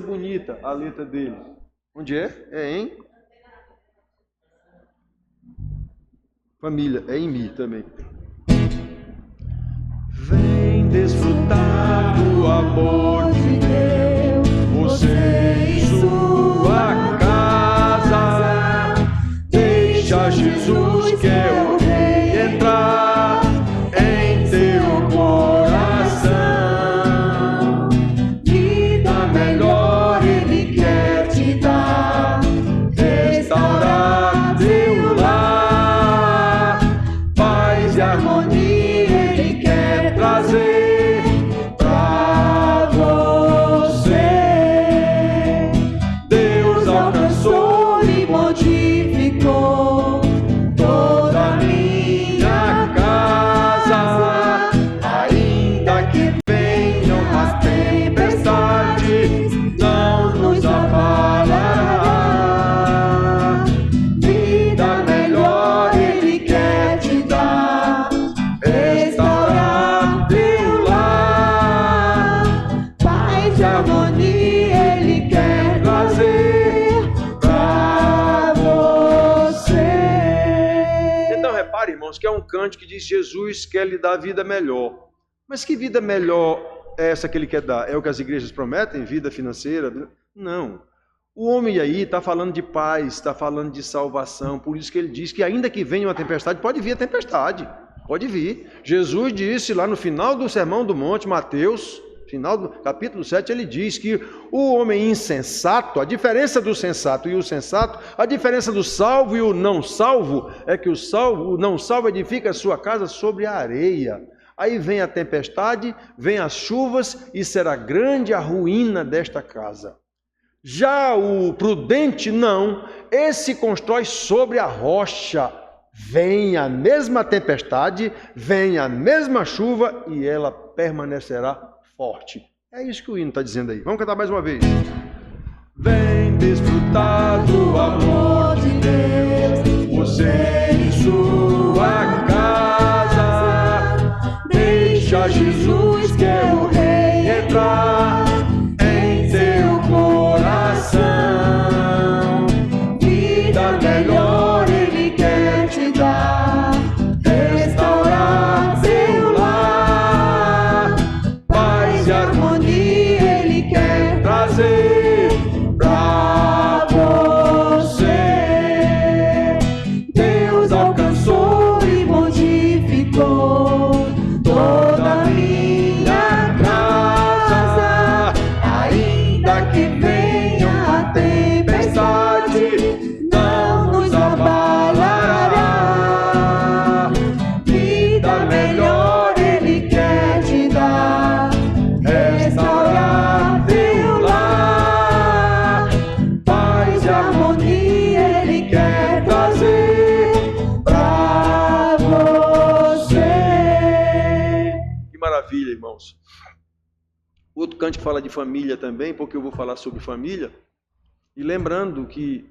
bonita a letra dele. Onde é? É em família, é em mim também. Vem desfrutar do amor de Deus, você em sua casa. Deixa Jesus, que é o Rei, entrar em teu coração. Vida melhor Ele quer te dar, restaurar teu lar, paz e harmonia Ele quer trazer pra você. Deus alcançou e modificou toda a minha casa, ainda que venham as tempestades, não nos abalará. Vida melhor Ele quer te dar, restaurar teu lar, paz e harmonia Ele quer trazer pra você. Então repare, irmãos, que é um cântico que diz: Jesus quer lhe dar vida melhor. Mas que vida melhor é essa que Ele quer dar? É o que as igrejas prometem? Vida financeira? Não. O homem aí está falando de paz, está falando de salvação. Por isso que ele diz que ainda que venha uma tempestade, pode vir a tempestade. Pode vir. Jesus disse lá no final do Sermão do Monte, Mateus, final do capítulo 7, ele diz que o homem insensato, a diferença do sensato e o sensato, a diferença do salvo e o não salvo, é que o não salvo edifica a sua casa sobre a areia. Aí vem a tempestade, vem as chuvas e será grande a ruína desta casa. Já o prudente não, esse constrói sobre a rocha. Vem a mesma tempestade, vem a mesma chuva e ela permanecerá forte. É isso que o hino está dizendo aí. Vamos cantar mais uma vez. Vem desfrutar do amor de Deus, você em sua casa. Deixa Jesus, que é o Rei, entrar em teu coração. Vida melhor Ele quer te dar, restaurar teu lar, paz e harmonia Ele quer trazer pra você. Deus alcançou e modificou toda a minha casa, ainda que venha a tempestade, não nos abalará. Vida melhor Ele quer te dar, restaurar teu lar, paz e harmonia Ele quer trazer pra você. Que maravilha, irmãos. Outro cântico fala de família também, porque eu vou falar sobre família. E lembrando que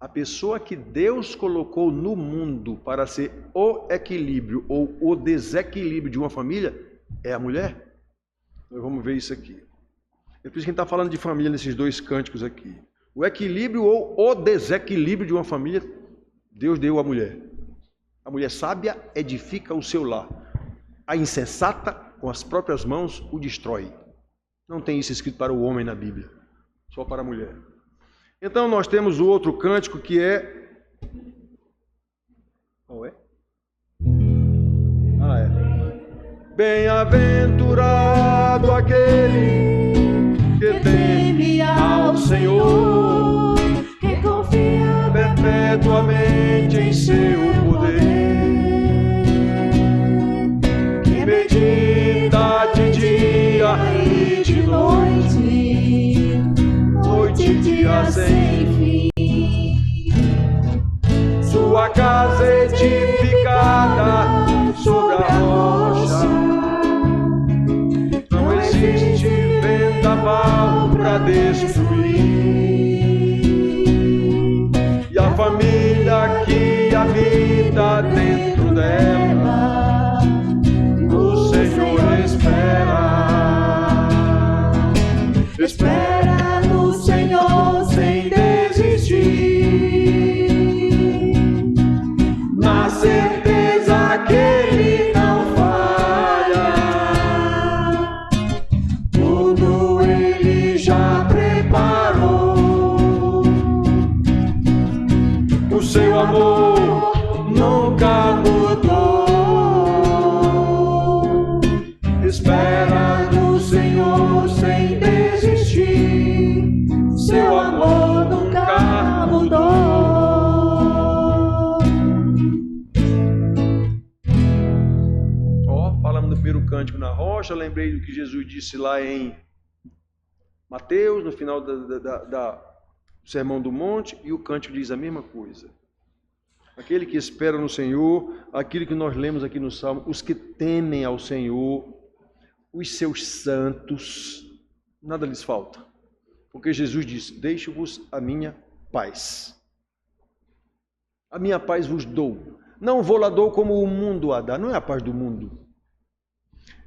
a pessoa que Deus colocou no mundo para ser o equilíbrio ou o desequilíbrio de uma família é a mulher. Nós vamos ver isso aqui. É por isso que a gente está falando de família nesses dois cânticos aqui. O equilíbrio ou o desequilíbrio de uma família, Deus deu à mulher. A mulher sábia edifica o seu lar. A insensata, com as próprias mãos, o destrói. Não tem isso escrito para o homem na Bíblia, só para a mulher. Então nós temos o outro cântico que é... Qual é? Ah, é. Bem-aventurado aquele que teme ao Senhor, que confia perpetuamente em seu poder, que medita de dia e de noite, noite e dia sem fim. Sua casa edificada sobre a rocha, não existe vendaval para destruir. E a família que habita dentro dela, o Senhor espera. rocha, lembrei do que Jesus disse lá em Mateus, no final do Sermão do Monte, e o cântico diz a mesma coisa. Aquele que espera no Senhor, aquilo que nós lemos aqui no Salmo, os que temem ao Senhor, os seus santos, nada lhes falta. Porque Jesus disse, deixo-vos a minha paz. A minha paz vos dou. Não vou lá dou como o mundo a dá. Não é a paz do mundo.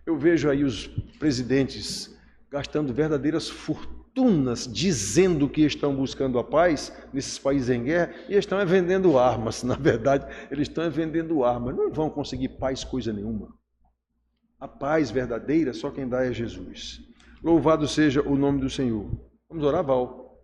Eu vejo aí os presidentes gastando verdadeiras fortunas, dizendo que estão buscando a paz nesses países em guerra, e estão vendendo armas. Na verdade, eles estão vendendo armas. Não vão conseguir paz coisa nenhuma. A paz verdadeira só quem dá é Jesus. Louvado seja o nome do Senhor. Vamos orar, Val.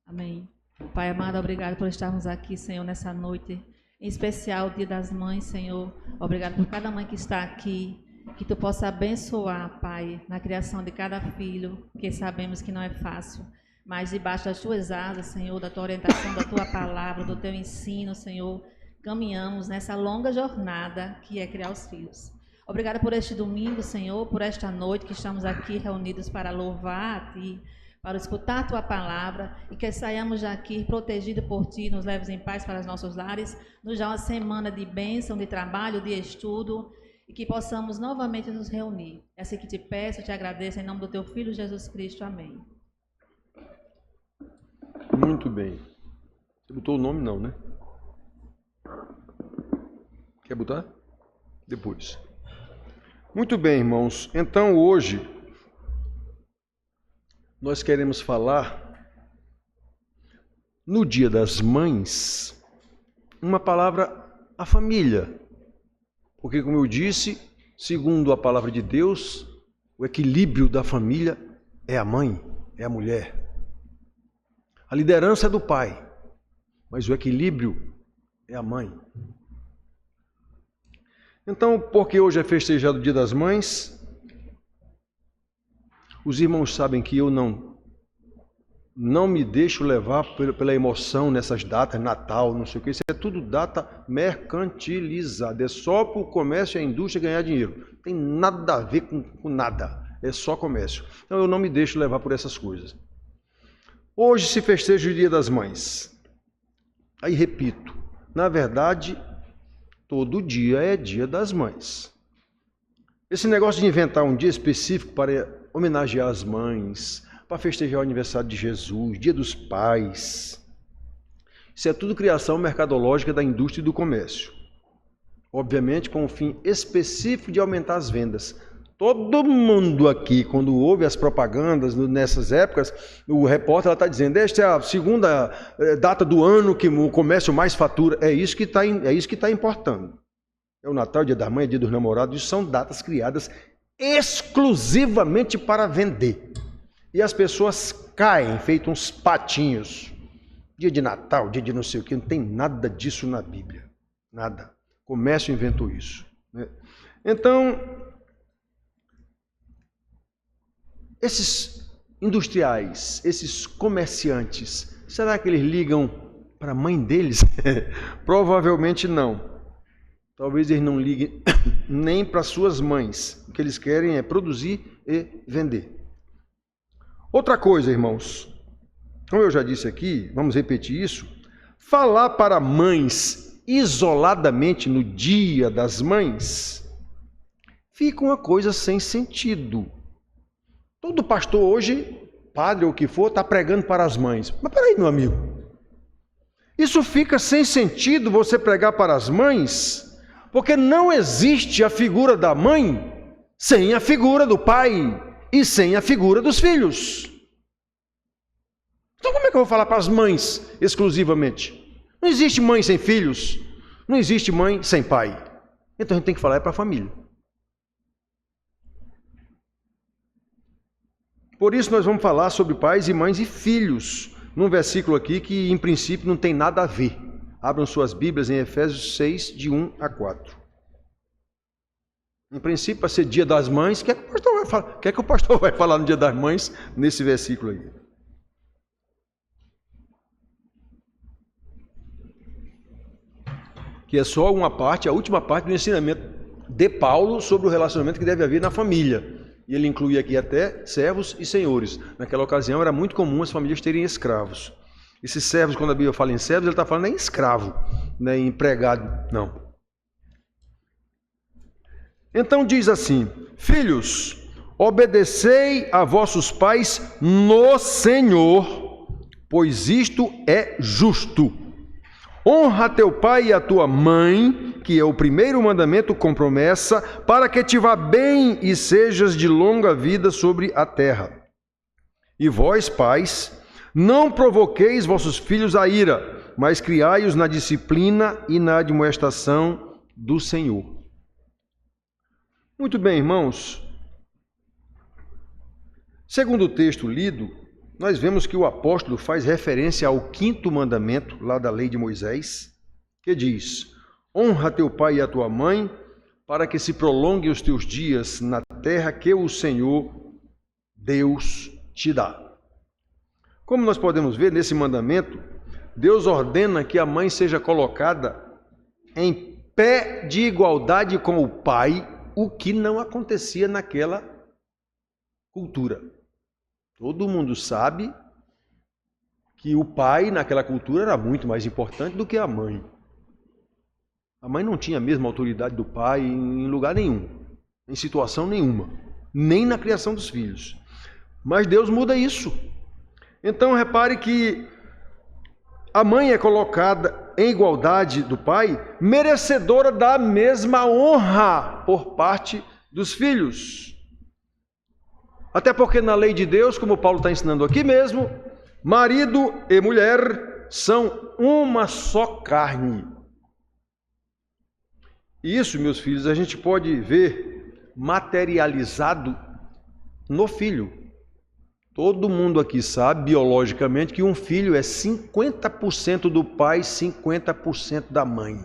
Amém. Pai amado, obrigado por estarmos aqui, Senhor, nessa noite, em especial o Dia das Mães, Senhor. Obrigado por cada mãe que está aqui, que Tu possa abençoar, Pai, na criação de cada filho, que sabemos que não é fácil, mas debaixo das Tuas asas, Senhor, da Tua orientação, da Tua palavra, do Teu ensino, Senhor, caminhamos nessa longa jornada que é criar os filhos. Obrigada por este domingo, Senhor, por esta noite que estamos aqui reunidos para louvar a Ti, para escutar a Tua palavra, e que saiamos daqui protegidos por Ti, nos leves em paz para os nossos lares, nos dá uma semana de bênção, de trabalho, de estudo, e que possamos novamente nos reunir. É assim que Te peço, Te agradeço, em nome do Teu Filho Jesus Cristo. Amém. Muito bem. Você botou o nome não, né? Quer botar? Depois. Muito bem, irmãos. Então, hoje, nós queremos falar, no Dia das Mães, uma palavra, a família. Porque, como eu disse, segundo a palavra de Deus, o equilíbrio da família é a mãe, é a mulher. A liderança é do pai, mas o equilíbrio é a mãe. Então, porque hoje é festejado o Dia das Mães, os irmãos sabem que eu não me deixo levar pela emoção nessas datas, Natal, não sei o que, isso é tudo data mercantilizada, é só para o comércio e a indústria ganhar dinheiro, não tem nada a ver com nada, é só comércio. Então eu não me deixo levar por essas coisas. Hoje se festeja o Dia das Mães. Aí repito, na verdade, todo dia é Dia das Mães. Esse negócio de inventar um dia específico para homenagear as mães, para festejar o aniversário de Jesus, Dia dos Pais, isso é tudo criação mercadológica da indústria e do comércio. Obviamente com o fim específico de aumentar as vendas. Todo mundo aqui, quando ouve as propagandas nessas épocas, o repórter está dizendo, esta é a segunda data do ano que o comércio mais fatura. É isso que está importando. É o Natal, Dia da Mãe, Dia dos Namorados, isso são datas criadas exclusivamente para vender. E as pessoas caem, feito uns patinhos. Dia de Natal, dia de não sei o que, não tem nada disso na Bíblia. Nada. O comércio inventou isso. Né? Então, esses industriais, esses comerciantes, será que eles ligam para a mãe deles? Provavelmente não. Talvez eles não liguem nem para suas mães. O que eles querem é produzir e vender. Outra coisa, irmãos, como eu já disse aqui, vamos repetir isso, falar para mães isoladamente no Dia das Mães fica uma coisa sem sentido. Todo pastor hoje, padre ou o que for, está pregando para as mães. Mas peraí, meu amigo, isso fica sem sentido você pregar para as mães, porque não existe a figura da mãe sem a figura do pai e sem a figura dos filhos. Então como é que eu vou falar para as mães exclusivamente? Não existe mãe sem filhos, não existe mãe sem pai. Então a gente tem que falar para a família. Por isso nós vamos falar sobre pais e mães e filhos, num versículo aqui que em princípio não tem nada a ver. Abram suas Bíblias em Efésios 6, de 1 a 4. Em princípio, para ser Dia das Mães, o que é que o pastor vai falar? O que é que o pastor vai falar no Dia das Mães nesse versículo aí? Que é só uma parte, a última parte do ensinamento de Paulo sobre o relacionamento que deve haver na família. E ele inclui aqui até servos e senhores. Naquela ocasião era muito comum as famílias terem escravos. Esses servos, quando a Bíblia fala em servos, ele está falando em escravo, não é em empregado, não. Então diz assim: filhos, obedecei a vossos pais no Senhor, pois isto é justo. Honra teu pai e a tua mãe, que é o primeiro mandamento com promessa, para que te vá bem e sejas de longa vida sobre a terra. E vós, pais, não provoqueis vossos filhos a ira, mas criai-os na disciplina e na admoestação do Senhor. Muito bem, irmãos. Segundo o texto lido, nós vemos que o apóstolo faz referência ao 5º mandamento, lá da lei de Moisés, que diz: honra teu pai e a tua mãe, para que se prolongue os teus dias na terra que o Senhor Deus te dá. Como nós podemos ver nesse mandamento, Deus ordena que a mãe seja colocada em pé de igualdade com o pai, o que não acontecia naquela cultura. Todo mundo sabe que o pai naquela cultura era muito mais importante do que a mãe. A mãe não tinha a mesma autoridade do pai em lugar nenhum, em situação nenhuma, nem na criação dos filhos. Mas Deus muda isso. Então repare que a mãe é colocada em igualdade do pai, merecedora da mesma honra por parte dos filhos. Até porque na lei de Deus, como Paulo está ensinando aqui mesmo, marido e mulher são uma só carne. E isso, meus filhos, a gente pode ver materializado no filho. Todo mundo aqui sabe, biologicamente, que um filho é 50% do pai, 50% da mãe.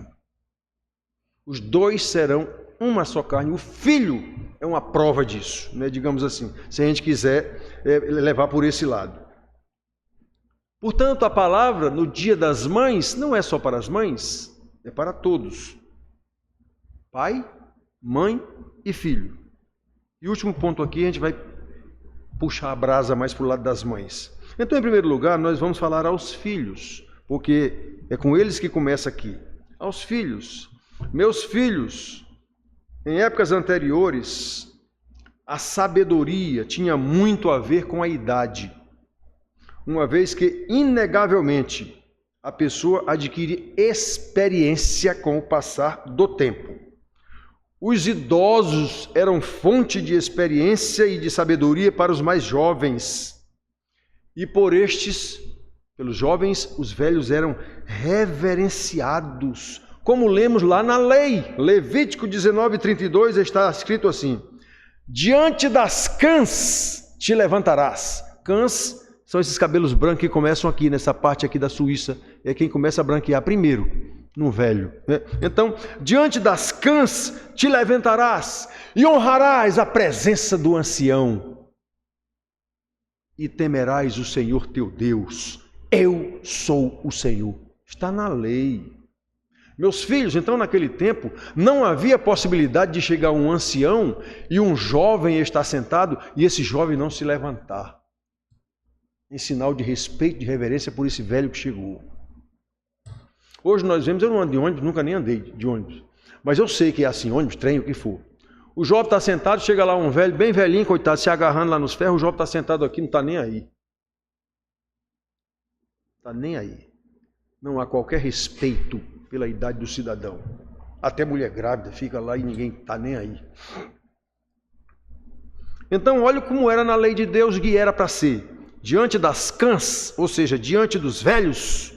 Os dois serão uma só carne. O filho é uma prova disso, né? Digamos assim, se a gente quiser levar por esse lado. Portanto, a palavra no Dia das Mães não é só para as mães, é para todos. Pai, mãe e filho. E o último ponto aqui, a gente vai puxar a brasa mais para o lado das mães. Então, em primeiro lugar, nós vamos falar aos filhos, porque é com eles que começa aqui. Aos filhos. Meus filhos, em épocas anteriores, a sabedoria tinha muito a ver com a idade, uma vez que, inegavelmente, a pessoa adquire experiência com o passar do tempo. Os idosos eram fonte de experiência e de sabedoria para os mais jovens. E por estes, pelos jovens, os velhos eram reverenciados. Como lemos lá na lei, Levítico 19:32, está escrito assim: diante das cãs te levantarás. Cãs são esses cabelos brancos que começam aqui, nessa parte aqui da Suíça. É quem começa a branquear primeiro. No velho. Então, diante das cãs te levantarás e honrarás a presença do ancião e temerás o Senhor teu Deus. Eu sou o Senhor. Está na lei. Meus filhos, então naquele tempo não havia possibilidade de chegar um ancião e um jovem estar sentado e esse jovem não se levantar, em sinal de respeito e de reverência por esse velho que chegou. Hoje nós vemos, eu não ando de ônibus, nunca nem andei de ônibus, mas eu sei que é assim, ônibus, trem, o que for. O jovem está sentado, chega lá um velho, bem velhinho, coitado, se agarrando lá nos ferros, o jovem está sentado aqui, não está nem aí. Está nem aí. Não há qualquer respeito pela idade do cidadão. Até mulher grávida fica lá e ninguém está nem aí. Então, olha como era na lei de Deus que era para ser. Diante das cãs, ou seja, diante dos velhos,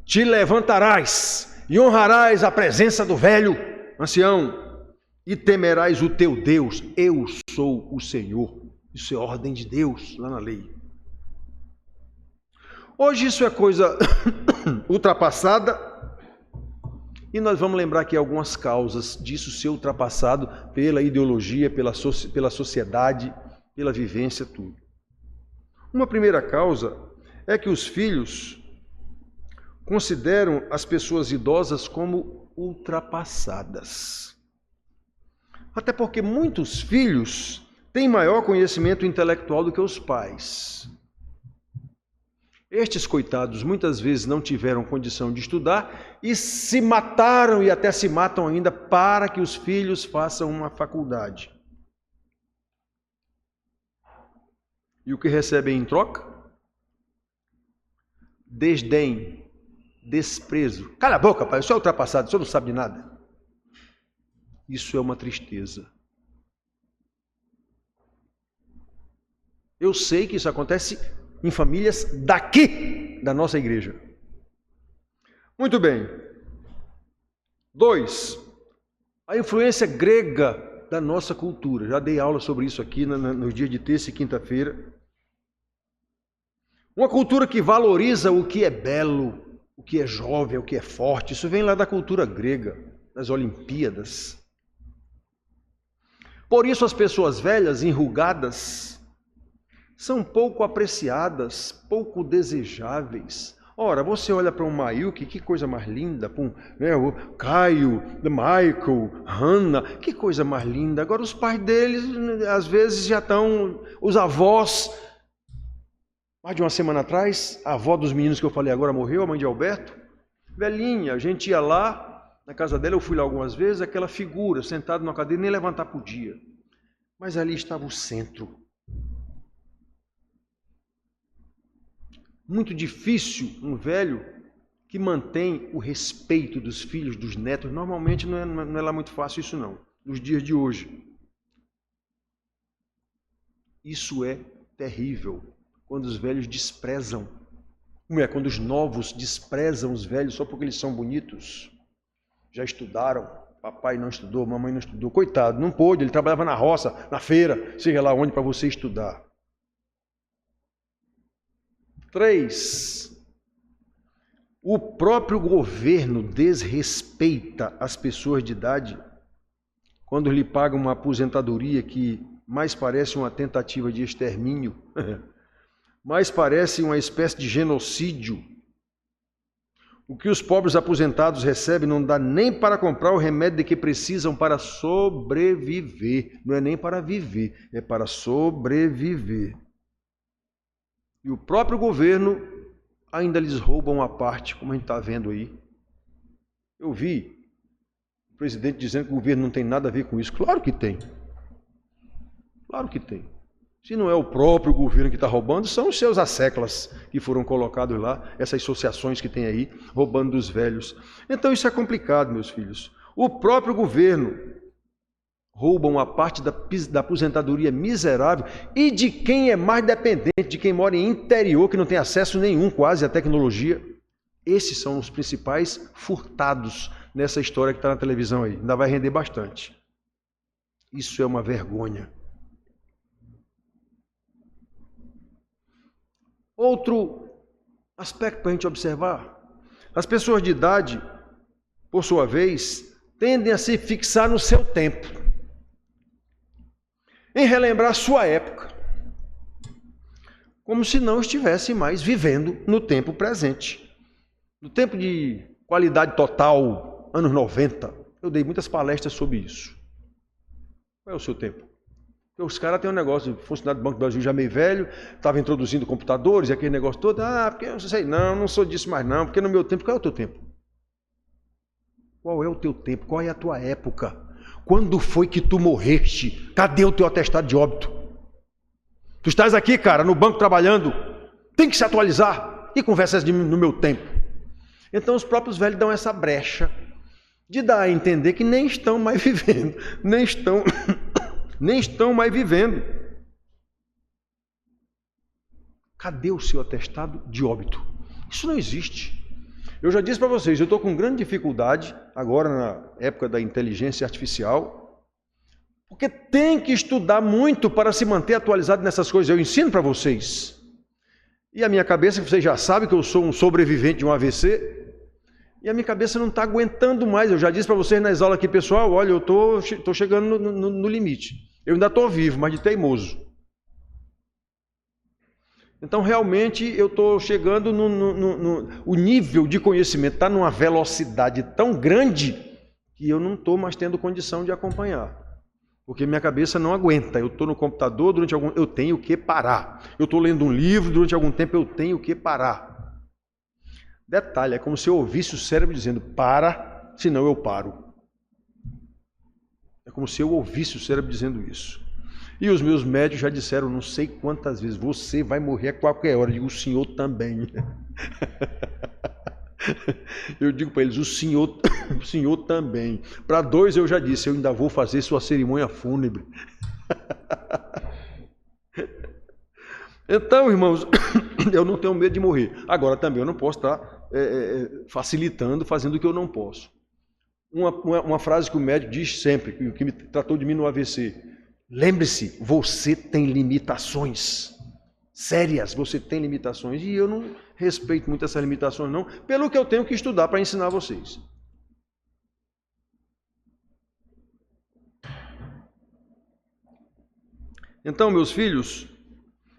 te levantarás e honrarás a presença do velho ancião e temerás o teu Deus. Eu sou o Senhor. Isso é ordem de Deus lá na lei. Hoje isso é coisa ultrapassada e nós vamos lembrar aqui algumas causas disso ser ultrapassado pela ideologia, pela sociedade, pela vivência, tudo. Uma primeira causa é que os filhos consideram as pessoas idosas como ultrapassadas. Até porque muitos filhos têm maior conhecimento intelectual do que os pais. Estes coitados muitas vezes não tiveram condição de estudar e se mataram e até se matam ainda para que os filhos façam uma faculdade. E o que recebem em troca? Desdém, desprezo. Cala a boca, pai, o senhor é ultrapassado, o senhor não sabe de nada. Isso é uma tristeza. Eu sei que isso acontece em famílias daqui, da nossa igreja. Muito bem. 2. A influência grega da nossa cultura. Já dei aula sobre isso aqui nos dias de terça e quinta-feira. Uma cultura que valoriza o que é belo, o que é jovem, o que é forte. Isso vem lá da cultura grega, das Olimpíadas. Por isso as pessoas velhas, enrugadas, são pouco apreciadas, pouco desejáveis. Ora, você olha para um Mayuki, que coisa mais linda, para o Caio, Michael, Hannah, que coisa mais linda. Agora os pais deles, às vezes, já estão, os avós. Mais de uma semana atrás, a avó dos meninos que eu falei agora morreu, a mãe de Alberto, velhinha, a gente ia lá, na casa dela, eu fui lá algumas vezes, aquela figura, sentada numa cadeira, nem levantar podia. Mas ali estava o centro. Muito difícil um velho que mantém o respeito dos filhos, dos netos. Normalmente não é lá muito fácil isso não, nos dias de hoje. Isso é terrível, quando os velhos desprezam. Como é? Quando os novos desprezam os velhos só porque eles são bonitos. Já estudaram, papai não estudou, mamãe não estudou. Coitado, não pôde, ele trabalhava na roça, na feira, seja lá onde, para você estudar. 3. O próprio governo desrespeita as pessoas de idade quando lhe paga uma aposentadoria que mais parece uma tentativa de extermínio, mais parece uma espécie de genocídio. O que os pobres aposentados recebem não dá nem para comprar o remédio de que precisam para sobreviver. Não é nem para viver, é para sobreviver. E o próprio governo ainda lhes rouba uma parte, como a gente está vendo aí. Eu vi o presidente dizendo que o governo não tem nada a ver com isso. Claro que tem. Claro que tem. Se não é o próprio governo que está roubando, são os seus asseclas que foram colocados lá, essas associações que tem aí, roubando dos velhos. Então isso é complicado, meus filhos. O próprio governo rouba uma parte da aposentadoria miserável e de quem é mais dependente, de quem mora em interior, que não tem acesso nenhum quase à tecnologia. Esses são os principais furtados nessa história que está na televisão aí. Ainda vai render bastante. Isso é uma vergonha. Outro aspecto para a gente observar. As pessoas de idade, por sua vez, tendem a se fixar no seu tempo, em relembrar sua época, como se não estivesse mais vivendo no tempo presente. No tempo de qualidade total, anos 90, eu dei muitas palestras sobre isso. Qual é o seu tempo? Porque os caras têm um negócio, funcionário do Banco do Brasil já meio velho, estava introduzindo computadores e aquele negócio todo, porque eu sei, não sou disso mais não, porque no meu tempo, qual é o teu tempo? Qual é o teu tempo? Qual é a tua época? Quando foi que tu morreste? Cadê o teu atestado de óbito? Tu estás aqui, cara, no banco trabalhando, tem que se atualizar. Que conversas no meu tempo? Então os próprios velhos dão essa brecha de dar a entender que nem estão mais vivendo, nem estão mais vivendo. Cadê o seu atestado de óbito? Isso não existe. Eu já disse para vocês, eu estou com grande dificuldade, agora na época da inteligência artificial, porque tem que estudar muito para se manter atualizado nessas coisas. Eu ensino para vocês. E a minha cabeça, vocês já sabem que eu sou um sobrevivente de um AVC, e a minha cabeça não está aguentando mais. Eu já disse para vocês nas aulas aqui, pessoal, olha, eu estou chegando no limite. Eu ainda estou vivo, mas de teimoso. Então, realmente, eu estou chegando o nível de conhecimento está numa velocidade tão grande que eu não estou mais tendo condição de acompanhar. Porque minha cabeça não aguenta. Eu estou no computador durante algum tempo, eu tenho que parar. Eu estou lendo um livro durante algum tempo, eu tenho que parar. Detalhe, é como se eu ouvisse o cérebro dizendo, para, senão eu paro. É como se eu ouvisse o cérebro dizendo isso. E os meus médicos já disseram não sei quantas vezes, você vai morrer a qualquer hora. Eu digo, o senhor também. Eu digo para eles, o senhor também. Para 2 eu já disse, eu ainda vou fazer sua cerimônia fúnebre. Então, irmãos, eu não tenho medo de morrer. Agora também eu não posso estar facilitando, fazendo o que eu não posso. Uma frase que o médico diz sempre, que me tratou de mim no AVC. Lembre-se, você tem limitações sérias, você tem limitações. E eu não respeito muito essas limitações não, pelo que eu tenho que estudar para ensinar vocês. Então, meus filhos,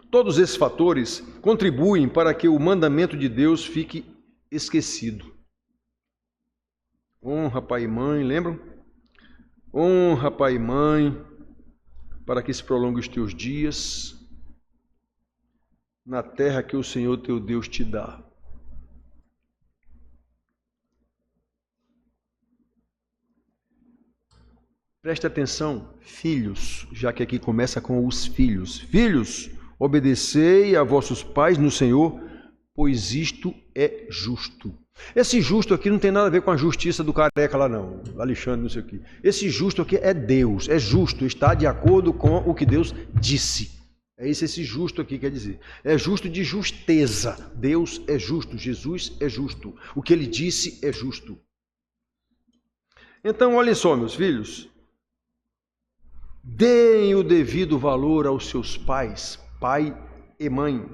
todos esses fatores contribuem para que o mandamento de Deus fique esquecido. Honra pai e mãe, lembram? Honra pai e mãe, para que se prolongue os teus dias na terra que o Senhor teu Deus te dá. Preste atenção, filhos, já que aqui começa com os filhos. Filhos, obedecei a vossos pais no Senhor, pois isto é justo. Esse justo aqui não tem nada a ver com a justiça do careca lá não, Alexandre, não sei o quê. Esse justo aqui é Deus, é justo, está de acordo com o que Deus disse. É esse justo aqui quer dizer. É justo de justeza. Deus é justo, Jesus é justo. O que ele disse é justo. Então, olhem só, meus filhos. Deem o devido valor aos seus pais, pai e mãe.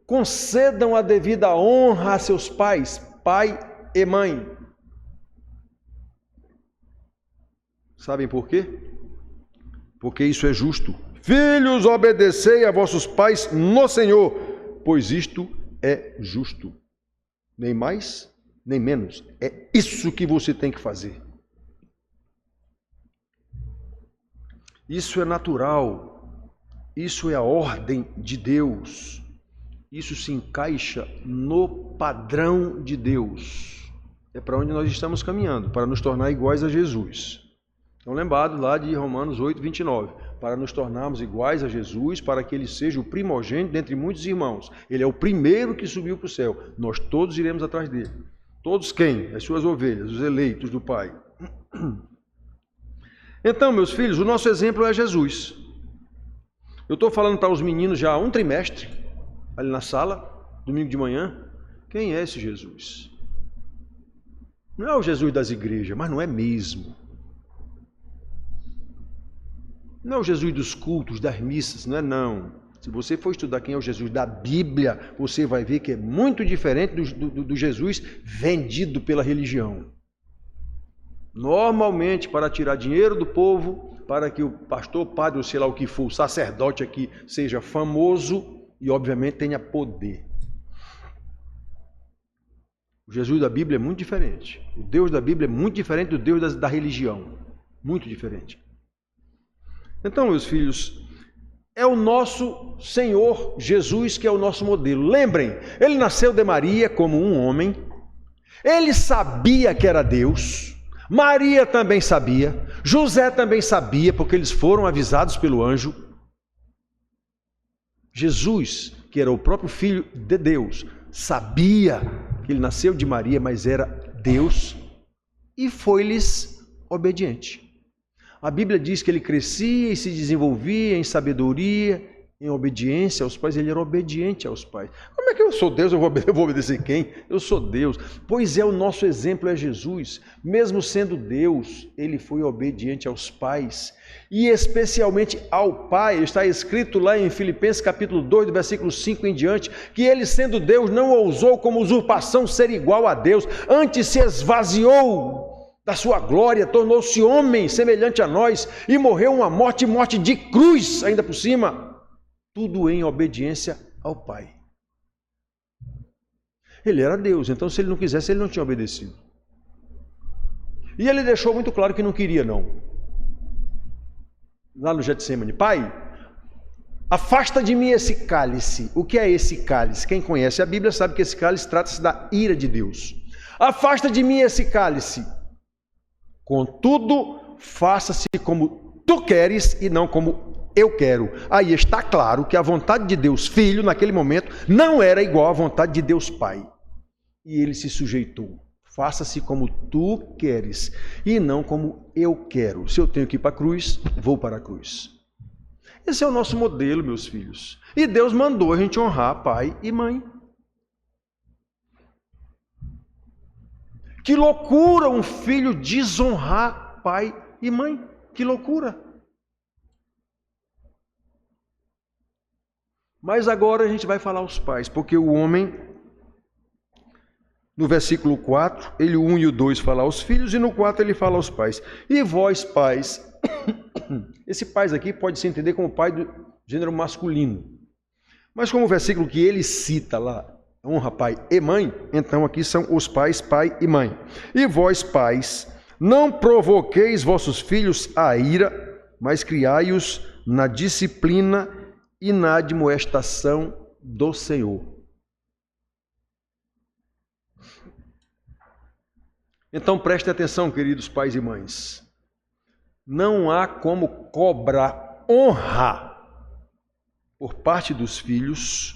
Concedam a devida honra a seus pais, pai e mãe. Sabem por quê? Porque isso é justo. Filhos, obedecei a vossos pais no Senhor, pois isto é justo. Nem mais, nem menos. É isso que você tem que fazer. Isso é natural. Isso é a ordem de Deus. Isso se encaixa no padrão de Deus. É para onde nós estamos caminhando, para nos tornar iguais a Jesus. Estão lembrados lá de Romanos 8, 29. Para nos tornarmos iguais a Jesus, para que ele seja o primogênito dentre muitos irmãos. Ele é o primeiro que subiu para o céu. Nós todos iremos atrás dele. Todos quem? As suas ovelhas, os eleitos do Pai. Então, meus filhos, o nosso exemplo é Jesus. Eu estou falando para os meninos já há um trimestre, ali na sala, domingo de manhã. Quem é esse Jesus? Não é o Jesus das igrejas, mas não é mesmo. Não é o Jesus dos cultos, das missas, não é não. Se você for estudar quem é o Jesus da Bíblia, você vai ver que é muito diferente do Jesus vendido pela religião. Normalmente, para tirar dinheiro do povo, para que o pastor, padre, ou sei lá o que for, o sacerdote aqui, seja famoso e, obviamente, tenha poder. O Jesus da Bíblia é muito diferente. O Deus da Bíblia é muito diferente do Deus da religião. Muito diferente. Então, meus filhos, é o nosso Senhor Jesus que é o nosso modelo. Lembrem, ele nasceu de Maria como um homem, ele sabia que era Deus, Maria também sabia, José também sabia, porque eles foram avisados pelo anjo. Jesus, que era o próprio Filho de Deus, sabia que ele nasceu de Maria, mas era Deus, e foi-lhes obediente. A Bíblia diz que ele crescia e se desenvolvia em sabedoria, em obediência aos pais. Ele era obediente aos pais. Como é que eu sou Deus? Eu vou obedecer quem? Eu sou Deus. Pois é, o nosso exemplo é Jesus. Mesmo sendo Deus, ele foi obediente aos pais. E especialmente ao Pai. Está escrito lá em Filipenses capítulo 2, do versículo 5 em diante, que ele sendo Deus não ousou como usurpação ser igual a Deus. Antes se esvaziou da sua glória, tornou-se homem semelhante a nós e morreu uma morte de cruz ainda por cima, tudo em obediência ao Pai. Ele era Deus, então se ele não quisesse, ele não tinha obedecido. E ele deixou muito claro que não queria não. lá no Getsemane: Pai, afasta de mim esse cálice. O que é esse cálice? Quem conhece a Bíblia sabe que esse cálice trata-se da ira de Deus. Afasta de mim esse cálice. Contudo, faça-se como tu queres e não como eu quero. Aí está claro que a vontade de Deus Filho, naquele momento, não era igual à vontade de Deus Pai. E ele se sujeitou. Faça-se como tu queres e não como eu quero. Se eu tenho que ir para a cruz, vou para a cruz. Esse é o nosso modelo, meus filhos. E Deus mandou a gente honrar pai e mãe. Que loucura um filho desonrar pai e mãe. Que loucura. Mas agora a gente vai falar aos pais, porque o homem, no versículo 4, ele o 1 e o 2 fala aos filhos, e no 4 ele fala aos pais. E vós, pais, esse pais aqui pode se entender como pai do gênero masculino. Mas como o versículo que ele cita lá, honra pai e mãe, então aqui são os pais, pai e mãe. E vós, pais, não provoqueis vossos filhos à ira, mas criai-os na disciplina e na admoestação do Senhor. Então prestem atenção, queridos pais e mães. Não há como cobrar honra por parte dos filhos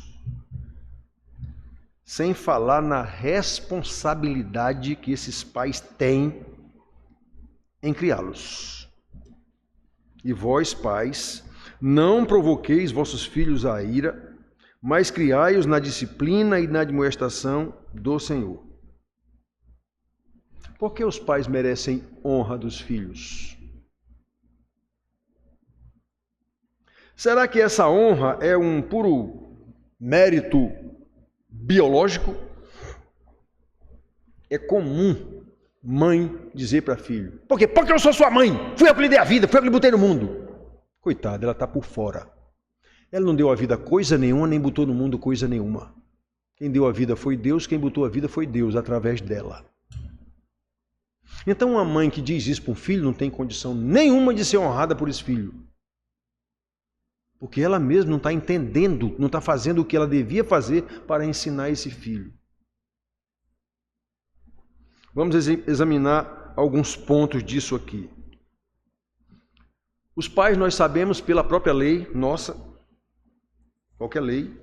sem falar na responsabilidade que esses pais têm em criá-los. E vós, pais, não provoqueis vossos filhos à ira, mas criai-os na disciplina e na admoestação do Senhor. Por que os pais merecem honra dos filhos? Será que essa honra é um puro mérito biológico? É comum mãe dizer para filho: por quê? Porque eu sou sua mãe, fui eu que lhe dei a vida, fui eu que lhe botei no mundo. Coitada, ela está por fora. Ela não deu a vida coisa nenhuma, nem botou no mundo coisa nenhuma. Quem deu a vida foi Deus, quem botou a vida foi Deus, através dela. Então uma mãe que diz isso para um filho não tem condição nenhuma de ser honrada por esse filho. Porque ela mesma não está entendendo, não está fazendo o que ela devia fazer para ensinar esse filho. Vamos examinar alguns pontos disso aqui. Os pais, nós sabemos pela própria lei nossa, qualquer lei,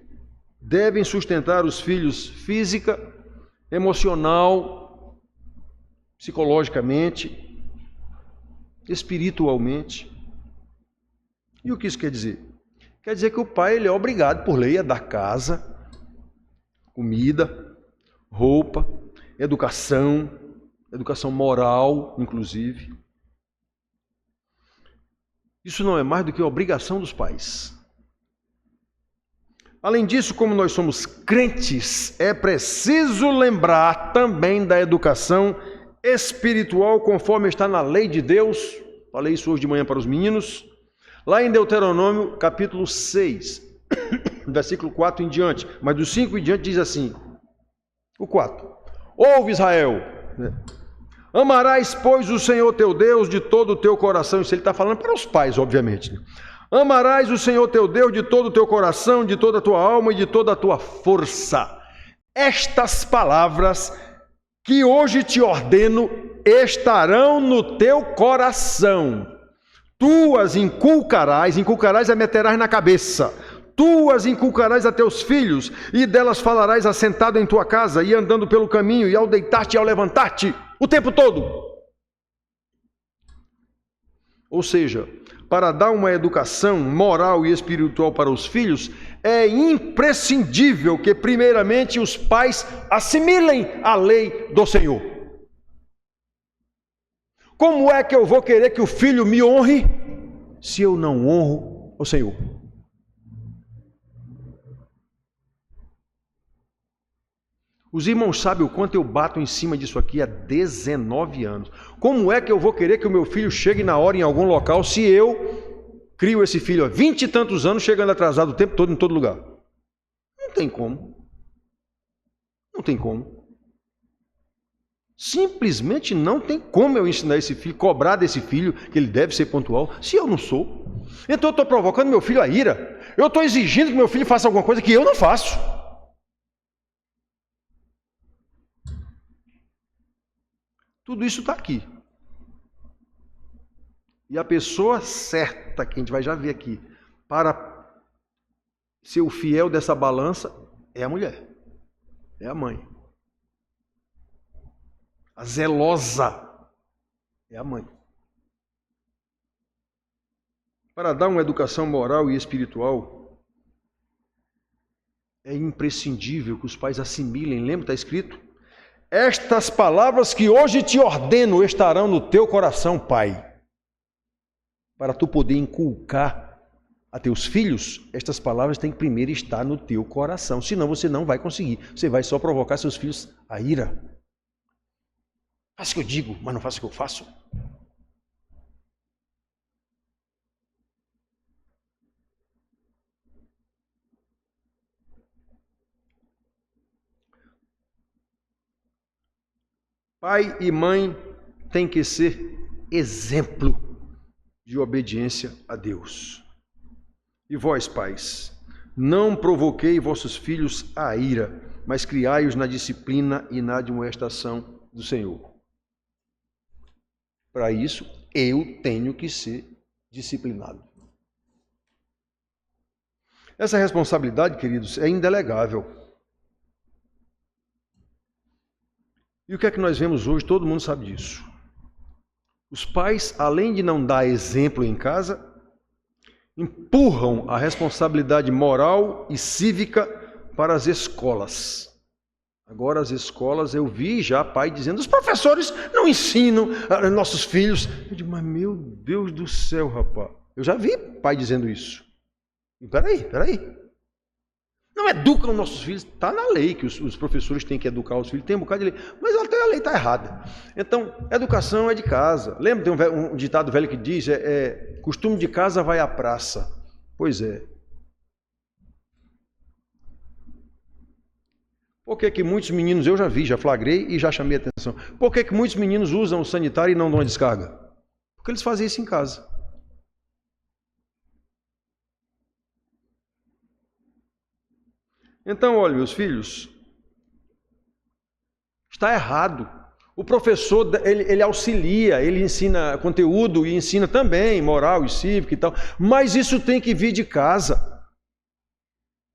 devem sustentar os filhos física, emocional, psicologicamente, espiritualmente. E o que isso quer dizer? Quer dizer que o pai ele é obrigado por lei a dar casa, comida, roupa, educação moral, inclusive. Isso não é mais do que a obrigação dos pais. Além disso, como nós somos crentes, é preciso lembrar também da educação espiritual, conforme está na lei de Deus. Falei isso hoje de manhã para os meninos. Lá em Deuteronômio, capítulo 6, versículo 4 em diante. Mas do 5 em diante diz assim, o 4. Ouve, Israel, amarás, pois, o Senhor teu Deus de todo o teu coração. Isso ele está falando para os pais, obviamente. Amarás o Senhor teu Deus de todo o teu coração, de toda a tua alma e de toda a tua força. Estas palavras que hoje te ordeno estarão no teu coração. Tu as inculcarás é meterás na cabeça. Tu as inculcarás a teus filhos, e delas falarás assentado em tua casa, e andando pelo caminho, e ao deitar-te e ao levantar-te, o tempo todo. Ou seja, para dar uma educação moral e espiritual para os filhos, é imprescindível que primeiramente os pais assimilem a lei do Senhor. Como é que eu vou querer que o filho me honre se eu não honro o Senhor? Os irmãos sabem o quanto eu bato em cima disso aqui há 19 anos. Como é que eu vou querer que o meu filho chegue na hora em algum local se eu crio esse filho há 20 e tantos anos chegando atrasado o tempo todo em todo lugar? Não tem como. Não tem como. Simplesmente não tem como eu ensinar esse filho, cobrar desse filho que ele deve ser pontual, se eu não sou. Então eu estou provocando meu filho à ira. Eu estou exigindo que meu filho faça alguma coisa que eu não faço. Tudo isso está aqui. E a pessoa certa, que a gente vai já ver aqui, para ser o fiel dessa balança, é a mulher. É a mãe. A zelosa é a mãe. Para dar uma educação moral e espiritual, é imprescindível que os pais assimilem. Lembra, está escrito? Estas palavras que hoje te ordeno estarão no teu coração, pai. Para tu poder inculcar a teus filhos, estas palavras têm que primeiro estar no teu coração. Senão você não vai conseguir. Você vai só provocar seus filhos a ira. Faça o que eu digo, mas não faça o que eu faço. Pai e mãe têm que ser exemplo de obediência a Deus. E vós, pais, não provoquei vossos filhos à ira, mas criai-os na disciplina e na admoestação do Senhor. Para isso, eu tenho que ser disciplinado. Essa responsabilidade, queridos, é indelegável. E o que é que nós vemos hoje? Todo mundo sabe disso. Os pais, além de não dar exemplo em casa, empurram a responsabilidade moral e cívica para as escolas. Agora as escolas, eu vi já pai dizendo, os professores não ensinam a nossos filhos. Eu digo, mas meu Deus do céu, rapaz. Eu já vi pai dizendo isso. Peraí. Não educam nossos filhos. Está na lei que os professores têm que educar os filhos. Tem um bocado de lei. Mas até a lei está errada. Então, educação é de casa. Lembra, tem um ditado velho que diz, costume de casa vai à praça. Pois é. Por que muitos meninos, eu já vi, já flagrei e já chamei a atenção. Por que muitos meninos usam o sanitário e não dão a descarga? Porque eles fazem isso em casa. Então, olha, meus filhos, está errado. O professor, ele auxilia, ele ensina conteúdo e ensina também moral e cívica e tal, mas isso tem que vir de casa.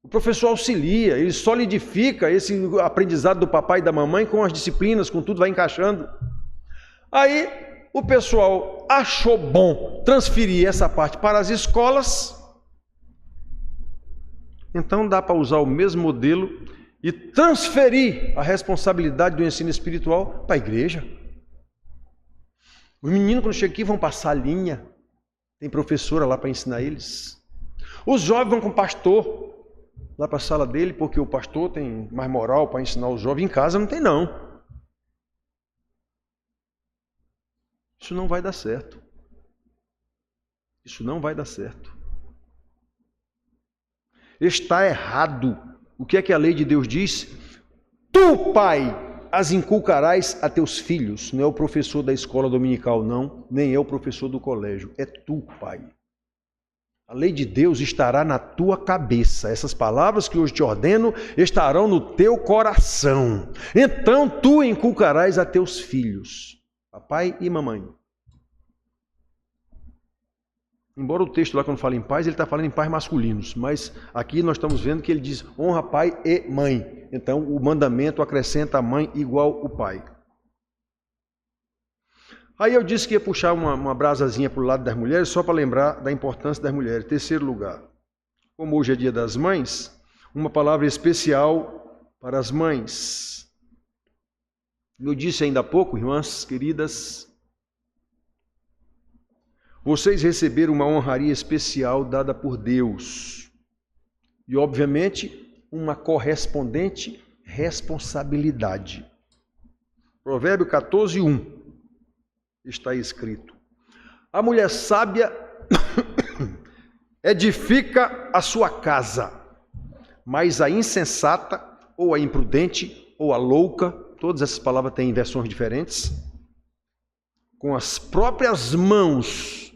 O professor auxilia, ele solidifica esse aprendizado do papai e da mamãe com as disciplinas, com tudo, vai encaixando. Aí o pessoal achou bom transferir essa parte para as escolas, então dá para usar o mesmo modelo e transferir a responsabilidade do ensino espiritual para a igreja. Os meninos, quando chegam aqui, vão para a salinha, tem professora lá para ensinar eles. Os jovens vão com o pastor lá para a sala dele, porque o pastor tem mais moral para ensinar os jovens. Em casa não tem, não. Isso não vai dar certo. Isso não vai dar certo. Está errado. O que é que a lei de Deus diz? Tu, pai, as inculcarás a teus filhos. Não é o professor da escola dominical, não, nem é o professor do colégio. É tu, pai. A lei de Deus estará na tua cabeça. Essas palavras que hoje te ordeno estarão no teu coração. Então tu inculcarás a teus filhos, papai e mamãe. Embora o texto lá, quando fala em pais, ele está falando em pais masculinos, mas aqui nós estamos vendo que ele diz honra pai e mãe. Então o mandamento acrescenta a mãe igual o pai. Aí eu disse que ia puxar uma brasazinha para o lado das mulheres, só para lembrar da importância das mulheres. Terceiro lugar, como hoje é dia das mães, uma palavra especial para as mães. Eu disse ainda há pouco, irmãs queridas, vocês receberam uma honraria especial dada por Deus. E, obviamente, uma correspondente responsabilidade. Provérbio 14:1 está escrito: a mulher sábia edifica a sua casa, mas a insensata, ou a imprudente, ou a louca, todas essas palavras têm versões diferentes, com as próprias mãos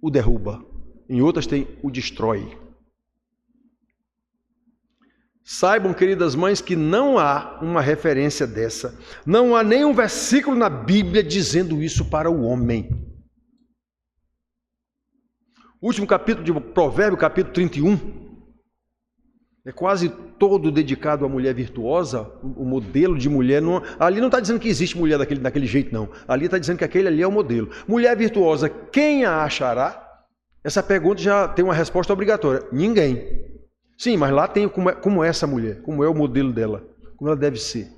o derruba. Em outras tem o destrói. Saibam, queridas mães, que não há uma referência dessa. Não há nenhum versículo na Bíblia dizendo isso para o homem. O último capítulo de Provérbios, capítulo 31, é quase todo dedicado à mulher virtuosa, o modelo de mulher. Ali não está dizendo que existe mulher daquele jeito, não. Ali está dizendo que aquele ali é o modelo. Mulher virtuosa, quem a achará? Essa pergunta já tem uma resposta obrigatória. Ninguém. Sim, mas lá tem como é essa mulher, como é o modelo dela, como ela deve ser.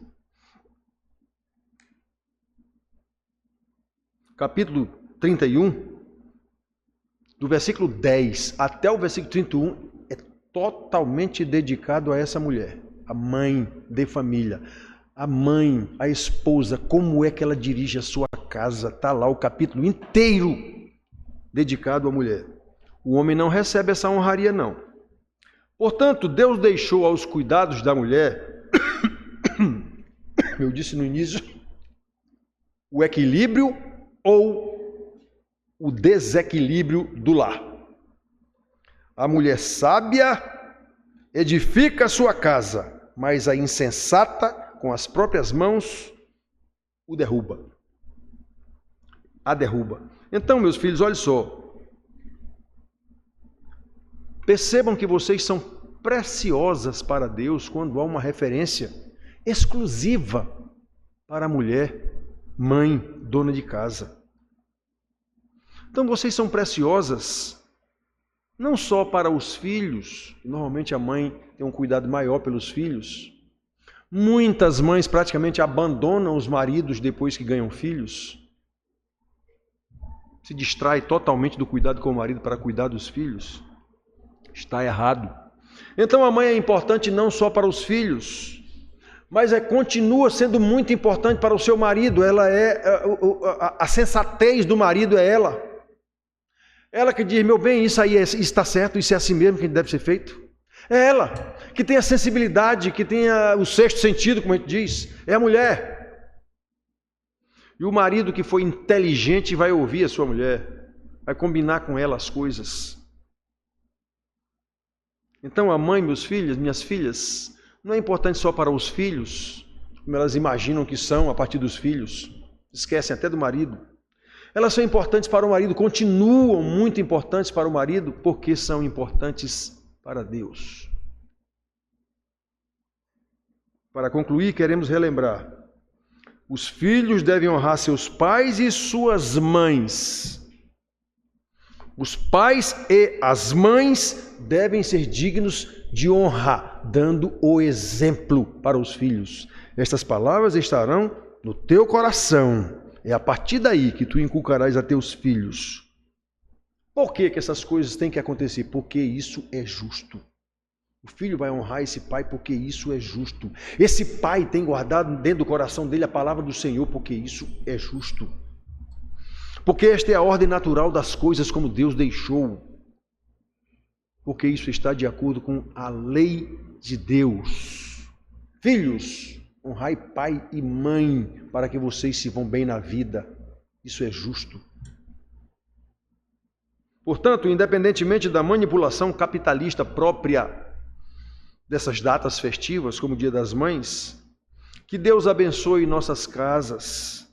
Capítulo 31, do versículo 10 até o versículo 31, é totalmente dedicado a essa mulher, a mãe de família, a mãe, a esposa, como é que ela dirige a sua casa. Está lá o capítulo inteiro dedicado à mulher. O homem não recebe essa honraria, não. Portanto, Deus deixou aos cuidados da mulher, eu disse no início, o equilíbrio ou o desequilíbrio do lar. A mulher sábia edifica a sua casa, mas a insensata, com as próprias mãos, o derruba. A derruba. Então, meus filhos, olha só. Percebam que vocês são preciosas para Deus quando há uma referência exclusiva para a mulher, mãe, dona de casa. Então vocês são preciosas não só para os filhos, normalmente a mãe tem um cuidado maior pelos filhos. Muitas mães praticamente abandonam os maridos depois que ganham filhos. Se distrai totalmente do cuidado com o marido para cuidar dos filhos. Está errado. Então a mãe é importante não só para os filhos, mas continua sendo muito importante para o seu marido. Ela a sensatez do marido é ela. Ela que diz, meu bem, isso aí está certo, isso é assim mesmo que deve ser feito. É ela que tem a sensibilidade, que tem o sexto sentido, como a gente diz. É a mulher. E o marido que foi inteligente vai ouvir a sua mulher, vai combinar com ela as coisas. Então a mãe, meus filhos, minhas filhas, não é importante só para os filhos, como elas imaginam que são a partir dos filhos, esquecem até do marido. Elas são importantes para o marido, continuam muito importantes para o marido, porque são importantes para Deus. Para concluir, queremos relembrar: os filhos devem honrar seus pais e suas mães. Os pais e as mães devem ser dignos de honra, dando o exemplo para os filhos. Estas palavras estarão no teu coração. É a partir daí que tu inculcarás a teus filhos. Por que essas coisas têm que acontecer? Porque isso é justo. O filho vai honrar esse pai porque isso é justo. Esse pai tem guardado dentro do coração dele a palavra do Senhor porque isso é justo. Porque esta é a ordem natural das coisas como Deus deixou. Porque isso está de acordo com a lei de Deus. Filhos, honrai pai e mãe para que vocês se vão bem na vida. Isso é justo. Portanto, independentemente da manipulação capitalista própria dessas datas festivas, como o Dia das Mães, que Deus abençoe nossas casas,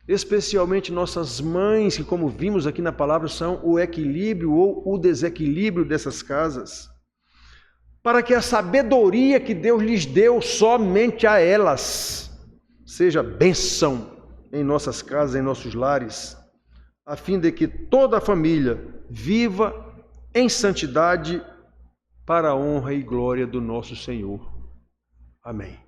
especialmente nossas mães, que, como vimos aqui na palavra, são o equilíbrio ou o desequilíbrio dessas casas, para que a sabedoria que Deus lhes deu somente a elas seja bênção em nossas casas, em nossos lares, a fim de que toda a família viva em santidade para a honra e glória do nosso Senhor. Amém.